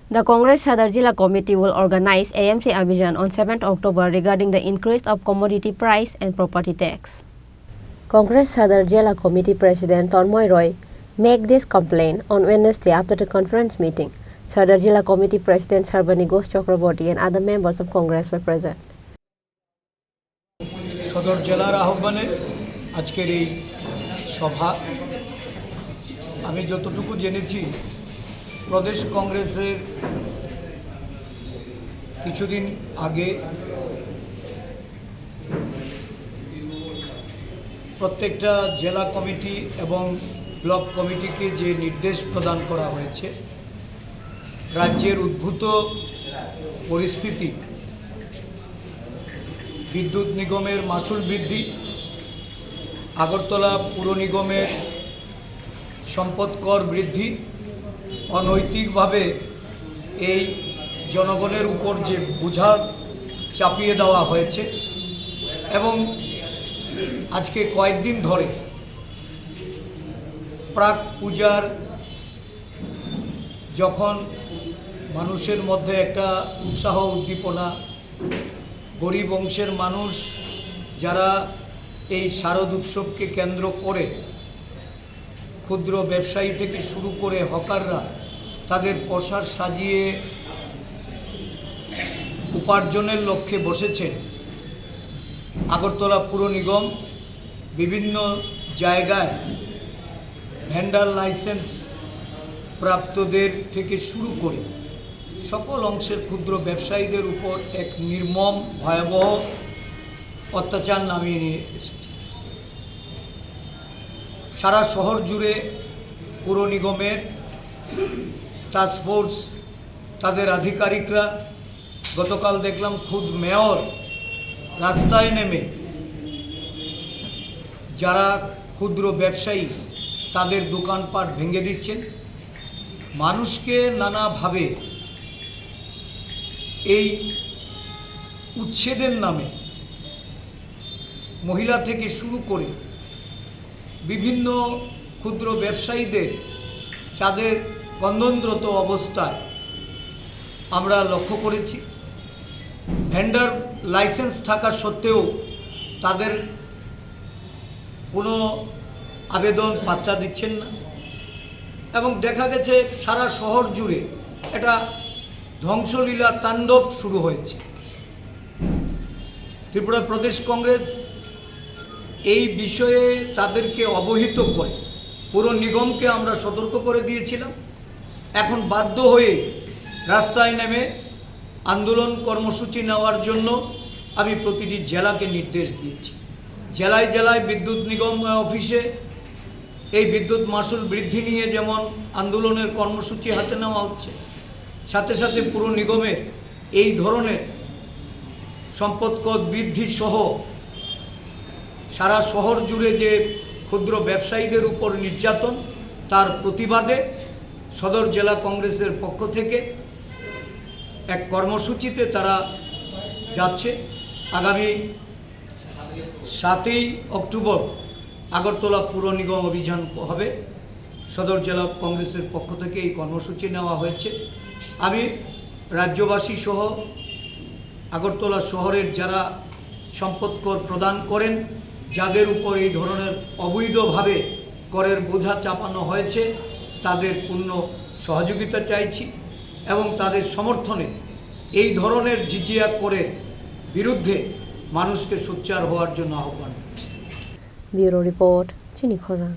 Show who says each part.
Speaker 1: The Congress Sadar Zila Committee will organize AMC Abhijan on 7th October regarding the increase of commodity price and property tax. Congress Sadar Zila Committee President Tanmoy Roy made this complaint on Wednesday after the conference meeting. Sadar Zila Committee President Sarbani Ghosh Chakraborty and other members of Congress were present.
Speaker 2: Sadar Zila আহ্বানে আজকের এই সভা আমি যতটুকু জেনেছি প্রদেশ কংগ্রেসের কিছুদিন আগে প্রত্যেকটা জেলা কমিটি এবং ব্লক কমিটিকে যে নির্দেশ প্রদান করা হয়েছে রাজ্যের উদ্ভূত পরিস্থিতি বিদ্যুৎ নিগমের মাসুল বৃদ্ধি আগরতলা পুর নিগমের সম্পদ কর বৃদ্ধি অনৈতিকভাবে এই জনগণের উপর যে বোঝা চাপিয়ে দেওয়া হয়েছে এবং আজকে কয়েকদিন ধরে প্রাক পূজার যখন মানুষের মধ্যে একটা উৎসাহ উদ্দীপনা গরিব অংশের মানুষ যারা এই শারদ উৎসবকে কেন্দ্র করে ক্ষুদ্র ব্যবসায়ী থেকে শুরু করে হকাররা তাদের পোশাক সাজিয়ে উপার্জনের লক্ষ্যে বসেছেন আগরতলা পুর নিগম বিভিন্ন জায়গায় ভেন্ডার লাইসেন্স প্রাপ্তদের থেকে শুরু করে সকল অংশের ক্ষুদ্র ব্যবসায়ীদের উপর এক নির্মম ভয়াবহ অত্যাচার নামিয়ে নিয়ে এসেছে। সারা শহর জুড়ে পুর নিগমের টাস্কফোর্স তাদের আধিকারিকরা গতকাল দেখলাম খুদ মেয়র রাস্তায় নেমে যারা ক্ষুদ্র ব্যবসায়ী তাদের দোকানপাট ভেঙে দিচ্ছেন মানুষকে নানাভাবে এই উচ্ছেদের নামে মহিলা থেকে শুরু করে বিভিন্ন ক্ষুদ্র ব্যবসায়ীদের যাদের কন্দনরত অবস্থায় আমরা লক্ষ্য করেছি ভেন্ডার লাইসেন্স থাকা সত্ত্বেও তাদের কোনো আবেদন পাত্তা দিচ্ছেন না এবং দেখা গেছে সারা শহর জুড়ে এটা ধ্বংসলীলা তাণ্ডব শুরু হয়েছে। ত্রিপুরা প্রদেশ কংগ্রেস এই বিষয়ে তাদেরকে অবহিত করে পুর নিগমকে আমরা সতর্ক করে দিয়েছিলাম। এখন বাধ্য হয়ে রাস্তায় নেমে আন্দোলন কর্মসূচি নেওয়ার জন্য আমি প্রতিটি জেলাকে নির্দেশ দিয়েছি। জেলায় জেলায় বিদ্যুৎ নিগম অফিসে এই বিদ্যুৎ মাসুল বৃদ্ধি নিয়ে যেমন আন্দোলনের কর্মসূচি হাতে নেওয়া হচ্ছে, সাথে সাথে পুর নিগমের এই ধরনের সম্পদ কর বৃদ্ধি সহ সারা শহর জুড়ে যে ক্ষুদ্র ব্যবসায়ীদের উপর নির্যাতন তার প্রতিবাদে সদর জেলা কংগ্রেসের পক্ষ থেকে এক কর্মসূচিতে তারা যাচ্ছে। আগামী 7ই অক্টোবর আগরতলা পুর নিগম অভিযান হবে। সদর জেলা কংগ্রেসের পক্ষ থেকে এই কর্মসূচি নেওয়া হয়েছে। আমি রাজ্যবাসী সহ আগরতলা শহরের যারা সম্পদ কর প্রদান করেন যাদের উপর এই ধরনের অবৈধভাবে করের বোঝা চাপানো হয়েছে তাদের পূর্ণ সহযোগিতা চাইছি এবং তাদের সমর্থনে এই ধরনের জিজিয়া করের বিরুদ্ধে মানুষকে সোচ্চার হওয়ার জন্য আহ্বান করছি।
Speaker 1: ব্যুরো রিপোর্ট, চিনি খোরাং।